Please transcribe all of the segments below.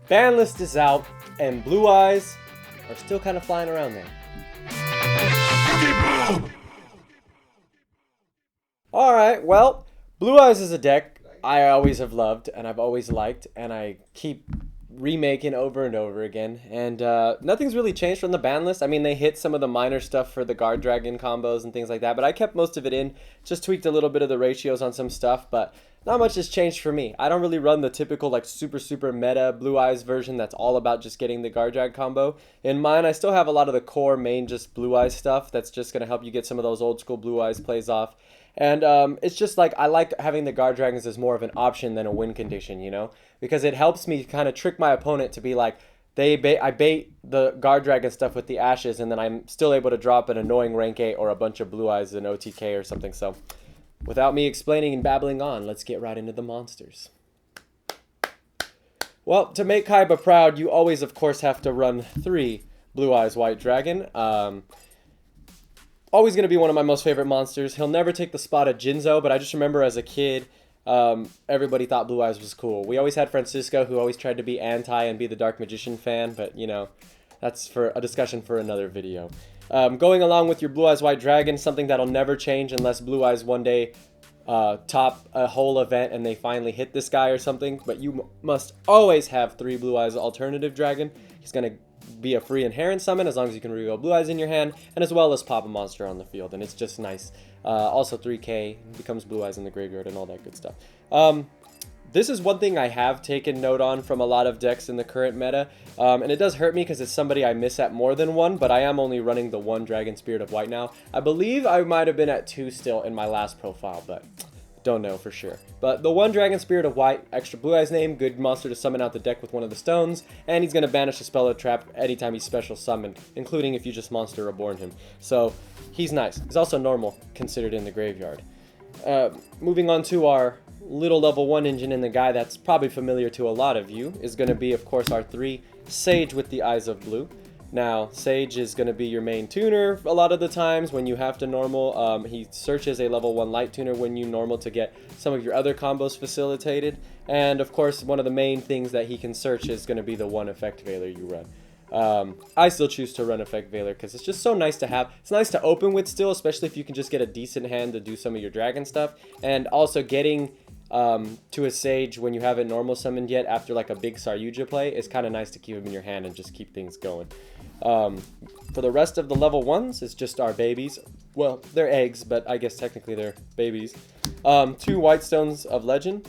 ban list is out, and Blue Eyes are still kind of flying around there. YugiBOOM! Alright, well, Blue Eyes is a deck I always have loved, and I've always liked, and I keep remaking over and over again, and nothing's really changed from the ban list. I mean, they hit some of the minor stuff for the Guardragon combos and things like that, but I kept most of it in, just tweaked a little bit of the ratios on some stuff, but not much has changed for me. I don't really run the typical like super meta Blue Eyes version that's all about just getting the Guardrag combo. In mine, I still have a lot of the core main just Blue Eyes stuff that's just going to help you get some of those old school Blue Eyes plays off. And it's just like I like having the Guardragons as more of an option than a win condition, you know? Because it helps me kind of trick my opponent to be like, I bait the Guardragon stuff with the Ashes, and then I'm still able to drop an annoying rank 8 or a bunch of Blue Eyes in OTK or something. So without me explaining and babbling on, let's get right into the monsters. Well, to make Kaiba proud, you always, of course, have to run 3 Blue Eyes White Dragon. Always going to be one of my most favorite monsters. He'll never take the spot of Jinzo, but I just remember as a kid, everybody thought Blue Eyes was cool. We always had Francisco, who always tried to be anti and be the Dark Magician fan, but, you know, that's for a discussion for another video. Going along with your Blue Eyes White Dragon, something that'll never change unless Blue Eyes one day top a whole event and they finally hit this guy or something, but you must always have 3 Blue Eyes Alternative Dragon. He's going to be a free inherent summon as long as you can reveal Blue Eyes in your hand, and as well as pop a monster on the field, and it's just nice. Also 3k becomes Blue Eyes in the graveyard and all that good stuff. This is one thing I have taken note on from a lot of decks in the current meta, and it does hurt me because it's somebody I miss at more than 1, but I am only running the 1 Dragon Spirit of White now. I believe I might have been at 2 still in my last profile, but don't know for sure. But the 1 Dragon Spirit of White, extra Blue Eyes name, good monster to summon out the deck with one of the stones, and he's going to banish a spell or trap anytime he's special summoned, including if you just monster reborn him. So he's nice. He's also normal, considered in the graveyard. Moving on to our little level 1 engine, and the guy that's probably familiar to a lot of you is going to be, of course, our 3 Sage with the Eyes of Blue. Now, Sage is going to be your main tuner a lot of the times when you have to normal. He searches a level 1 light tuner when you normal to get some of your other combos facilitated. And, of course, one of the main things that he can search is going to be the 1 Effect Veiler you run. I still choose to run Effect Veiler because it's just so nice to have. It's nice to open with still, especially if you can just get a decent hand to do some of your dragon stuff. And also getting to a Sage when you haven't normal summoned yet after like a big Saryuja play is kind of nice to keep him in your hand and just keep things going. For the rest of the level 1s, it's just our babies. Well, they're eggs, but I guess technically they're babies. 2 White Stones of Legend.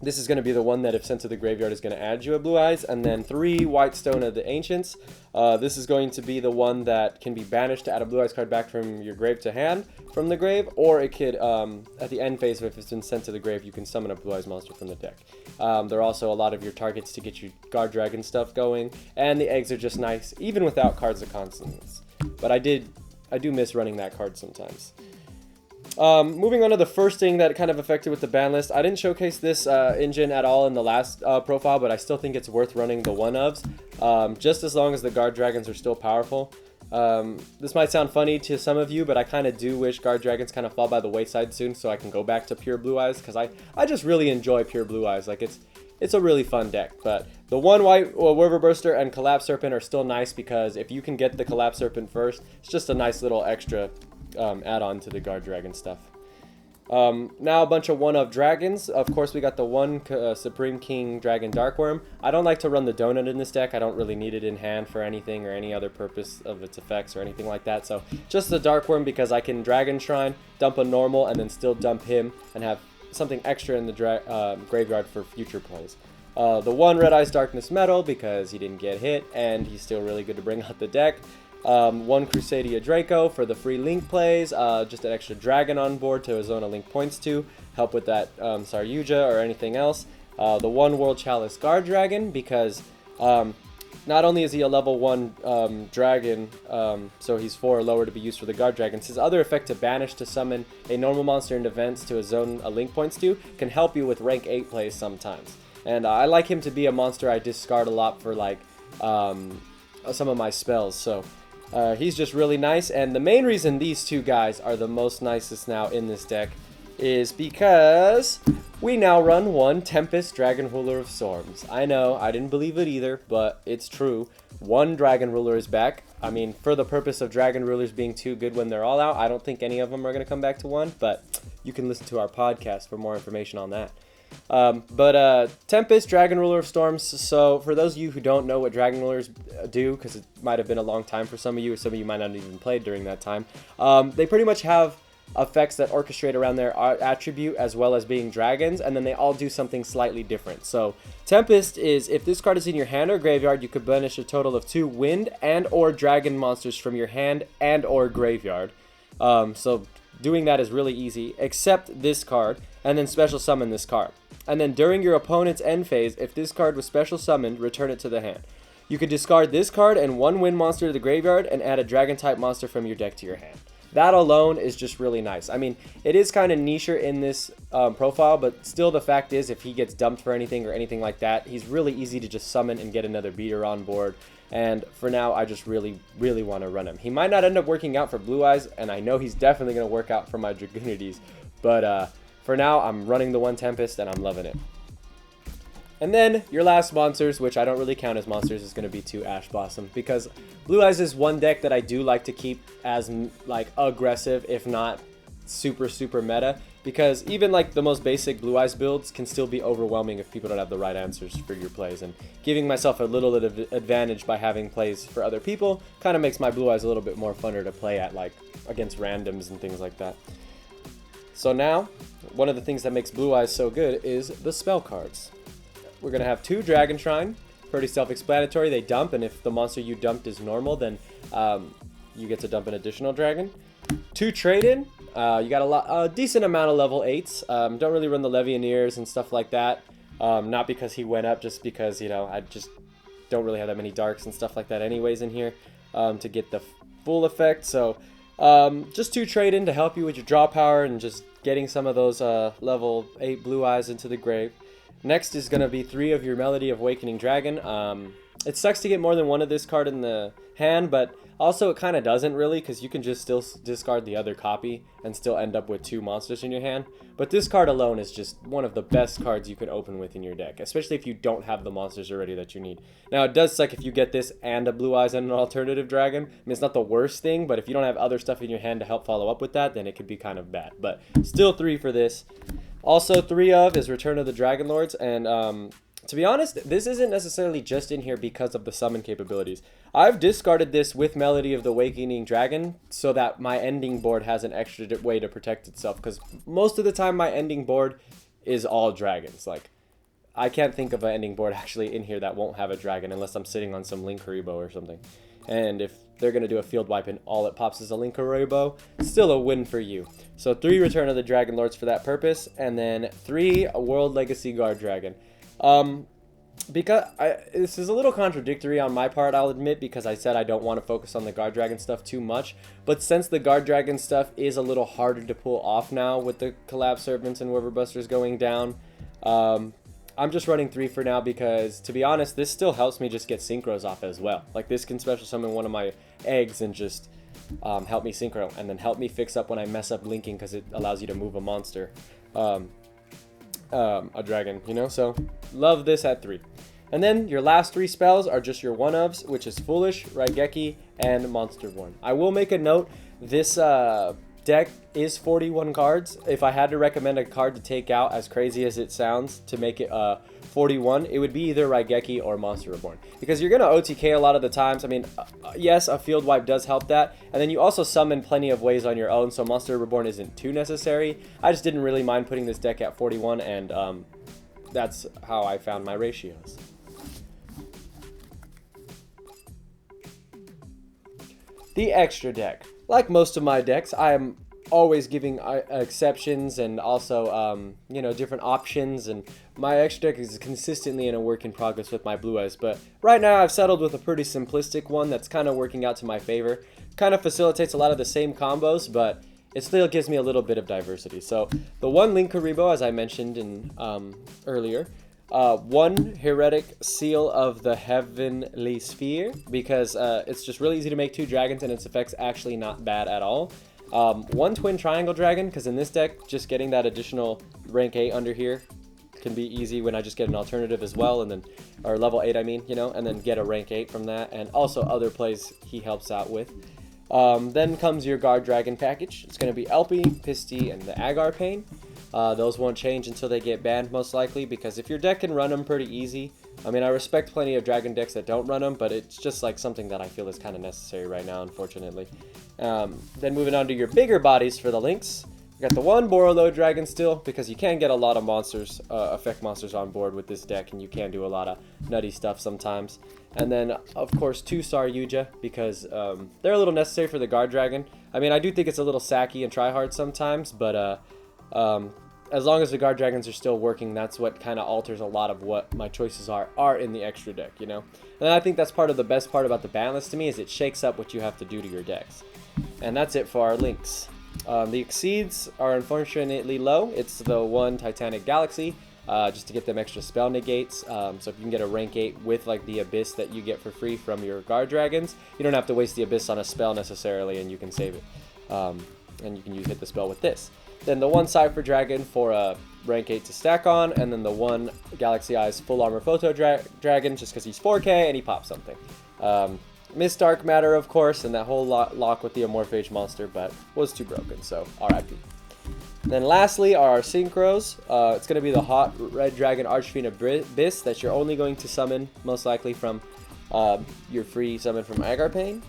This is going to be the one that if sent to the graveyard is going to add you a Blue Eyes. And then 3 White Stone of the Ancients. This is going to be the one that can be banished to add a Blue Eyes card back from your grave to hand from the grave. Or it could, at the end phase, if it's been sent to the grave, you can summon a Blue Eyes monster from the deck. There are also a lot of your targets to get your Guardragon stuff going. And the eggs are just nice, even without cards of consonants. But I do miss running that card sometimes. Moving on to the first thing that kind of affected with the ban list. I didn't showcase this engine at all in the last profile, but I still think it's worth running the 1-ofs, just as long as the Guardragons are still powerful. This might sound funny to some of you, but I kind of do wish Guardragons kind of fall by the wayside soon so I can go back to pure Blue Eyes, because I just really enjoy pure Blue Eyes. Like, it's a really fun deck. But the 1 White Werver Burster and Collapse Serpent are still nice because if you can get the Collapse Serpent first, it's just a nice little extra add-on to the Guardragon stuff. Now a bunch of 1-of dragons. Of course, we got the 1 Supreme King Dragon Darkworm. I don't like to run the donut in this deck. I don't really need it in hand for anything or any other purpose of its effects or anything like that. So just the Darkworm because I can Dragon Shrine, dump a normal, and then still dump him and have something extra in the graveyard for future plays. The 1 Red Eyes Darkness Metal because he didn't get hit and he's still really good to bring out the deck. 1 Crusadia Draco for the free link plays, just an extra dragon on board to zone a link points to, help with that Saryuja or anything else. The 1 World Chalice Guardragon because not only is he a level 1 dragon, so he's 4 or lower to be used for the Guardragons, his other effect to banish to summon a normal monster in events to a zone a link points to can help you with rank 8 plays sometimes. And I like him to be a monster I discard a lot for like some of my spells, so he's just really nice. And the main reason these 2 guys are the most nicest now in this deck is because we now run one Tempest Dragon Ruler of Storms. I know, I didn't believe it either, but it's true. One Dragon Ruler is back. I mean, for the purpose of Dragon Rulers being too good when they're all out, I don't think any of them are going to come back to one, but you can listen to our podcast for more information on that. Tempest, Dragon Ruler of Storms. So for those of you who don't know what Dragon Rulers do, because it might have been a long time for some of you, or some of you might not have even played during that time, they pretty much have effects that orchestrate around their attribute as well as being dragons, and then they all do something slightly different. So Tempest is, if this card is in your hand or graveyard, you could banish a total of 2 wind and or dragon monsters from your hand and or graveyard. So doing that is really easy, except this card, and then special summon this card. And then during your opponent's end phase, if this card was special summoned, return it to the hand. You could discard this card and 1 wind monster to the graveyard and add a dragon type monster from your deck to your hand. That alone is just really nice. I mean, it is kind of nicher in this profile, but still the fact is if he gets dumped for anything or anything like that, he's really easy to just summon and get another beater on board. And for now, I just really want to run him. He might not end up working out for Blue Eyes, and I know he's definitely going to work out for my Dragoonities. But for now, I'm running the one Tempest, and I'm loving it. And then your last monsters, which I don't really count as monsters, is going to be 2 Ash Blossom, because Blue Eyes is one deck that I do like to keep as like aggressive, if not super meta, because even like the most basic Blue Eyes builds can still be overwhelming if people don't have the right answers for your plays, and giving myself a little bit of advantage by having plays for other people kind of makes my Blue Eyes a little bit more funner to play at, like against randoms and things like that. So now, one of the things that makes Blue Eyes so good is the spell cards. We're going to have 2 Dragon Shrine, pretty self-explanatory. They dump, and if the monster you dumped is normal, then you get to dump an additional dragon. 2 Trade-In, you got a decent amount of level 8s. Don't really run the Levianeers and stuff like that, not because he went up, just because, you know, I just don't really have that many darks and stuff like that anyways in here to get the full effect. So just 2 Trade-In to help you with your draw power and just getting some of those level 8 Blue Eyes into the grave. Next is going to be 3 of your Melody of Awakening Dragon. It sucks to get more than one of this card in the hand, but also it kind of doesn't really, because you can just still discard the other copy and still end up with 2 monsters in your hand. But this card alone is just one of the best cards you could open with in your deck, especially if you don't have the monsters already that you need. Now, it does suck if you get this and a Blue Eyes and an alternative dragon. I mean, it's not the worst thing, but if you don't have other stuff in your hand to help follow up with that, then it could be kind of bad. But still 3 for this. Also, 3 of is Return of the Dragon Lords, and to be honest, this isn't necessarily just in here because of the summon capabilities. I've discarded this with Melody of the Awakening Dragon so that my ending board has an extra way to protect itself, because most of the time my ending board is all dragons. Like, I can't think of an ending board actually in here that won't have a dragon unless I'm sitting on some Linkuriboh or something. And if they're going to do a field wipe and all it pops is a Linkuriboh, still a win for you. So 3 Return of the Dragon Lords for that purpose, and then 3 World Legacy Guardragon. Because this is a little contradictory on my part, I'll admit, because I said I don't want to focus on the Guardragon stuff too much. But since the Guardragon stuff is a little harder to pull off now with the Collapse Serpents and Riverbusters going down, I'm just running 3 for now because, to be honest, this still helps me just get synchros off as well. Like, this can special summon one of my eggs and just help me synchro, and then help me fix up when I mess up linking, because it allows you to move a monster, a dragon, you know? So, love this at 3. And then your last 3 spells are just your 1-ofs, which is Foolish, Raigeki, and Monsterborn. I will make a note, this deck is 41 cards. If I had to recommend a card to take out, as crazy as it sounds, to make it 41, it would be either Raigeki or Monster Reborn, because you're going to OTK a lot of the times. I mean, yes, a field wipe does help that, and then you also summon plenty of ways on your own, so Monster Reborn isn't too necessary. I just didn't really mind putting this deck at 41, and that's how I found my ratios. The extra deck. Like most of my decks, I am always giving exceptions and also, you know, different options, and my extra deck is consistently in a work in progress with my Blue Eyes, but right now I've settled with a pretty simplistic one that's kind of working out to my favor. Kind of facilitates a lot of the same combos, but it still gives me a little bit of diversity. So the 1 Linkuriboh, as I mentioned in earlier, 1 Heretic Seal of the Heavenly Sphere, because it's just really easy to make 2 dragons and its effects actually not bad at all. One twin triangle dragon, because in this deck, just getting that additional rank 8 under here can be easy when I just get an alternative as well, and then, or level 8 I mean, you know, and then get a rank 8 from that, and also other plays he helps out with. Then comes your Guardragon package. It's going to be Elpie, Pisty, and the Agar Pain. Those won't change until they get banned, most likely, because if your deck can run them pretty easy, I mean, I respect plenty of dragon decks that don't run them, but it's just like something that I feel is kind of necessary right now, unfortunately. Then moving on to your bigger bodies for the links. We got the one Borolo Dragon still, because you can get a lot of monsters, effect monsters on board with this deck, and you can do a lot of nutty stuff sometimes. And then, of course, 2-star Yuja, because they're a little necessary for the Guardragon. I mean, I do think it's a little sacky and try-hard sometimes, but as long as the Guardragons are still working, that's what kind of alters a lot of what my choices are in the extra deck, you know? And I think that's part of the best part about the ban list to me, is it shakes up what you have to do to your decks. And that's it for our links. The exceeds are unfortunately low. It's the one Titanic Galaxy, just to get them extra spell negates. So if you can get a rank 8 with like the Abyss that you get for free from your Guardragons, you don't have to waste the Abyss on a spell necessarily, and you can save it. And you can hit the spell with this. Then the one Cypher Dragon for a rank 8 to stack on, and then the one Galaxy Eyes Full Armor Photo Dragon just because he's 4K and he pops something. Miss Dark Matter, of course, and that whole lock with the Amorphage monster, but was too broken, so RIP. Then lastly are our synchros. It's going to be the Hot Red Dragon Archfiend Abyss that you're only going to summon, most likely from your free summon from Agar Pain.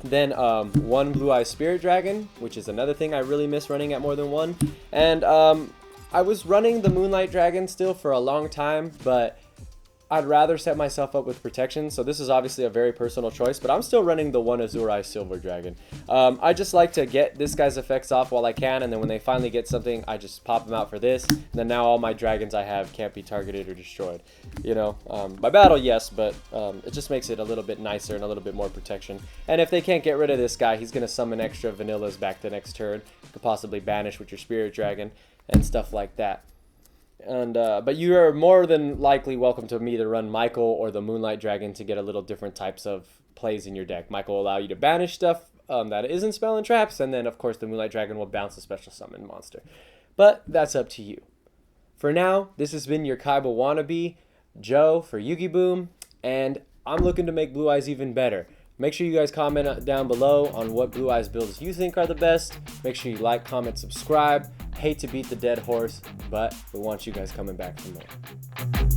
Then one Blue Eye Spirit Dragon, which is another thing I really miss running at more than one. And I was running the Moonlight Dragon still for a long time, but I'd rather set myself up with protection, so this is obviously a very personal choice, but I'm still running the one Azure Eye Silver Dragon. I just like to get this guy's effects off while I can, and then when they finally get something, I just pop them out for this, and then now all my dragons I have can't be targeted or destroyed. You know, by battle, yes, but it just makes it a little bit nicer and a little bit more protection. And if they can't get rid of this guy, he's going to summon extra vanillas back the next turn. You could possibly banish with your Spirit Dragon and stuff like that. And but you are more than likely welcome to either run Michael or the Moonlight Dragon to get a little different types of plays in your deck. Michael will allow you to banish stuff that isn't spell and traps, and then of course the Moonlight Dragon will bounce a special summon monster. But that's up to you. For now, this has been your Kaiba wannabe, Joe for YugiBOOM, and I'm looking to make Blue Eyes even better. Make sure you guys comment down below on what Blue Eyes builds you think are the best. Make sure you like, comment, subscribe. Hate to beat the dead horse, but we want you guys coming back for more.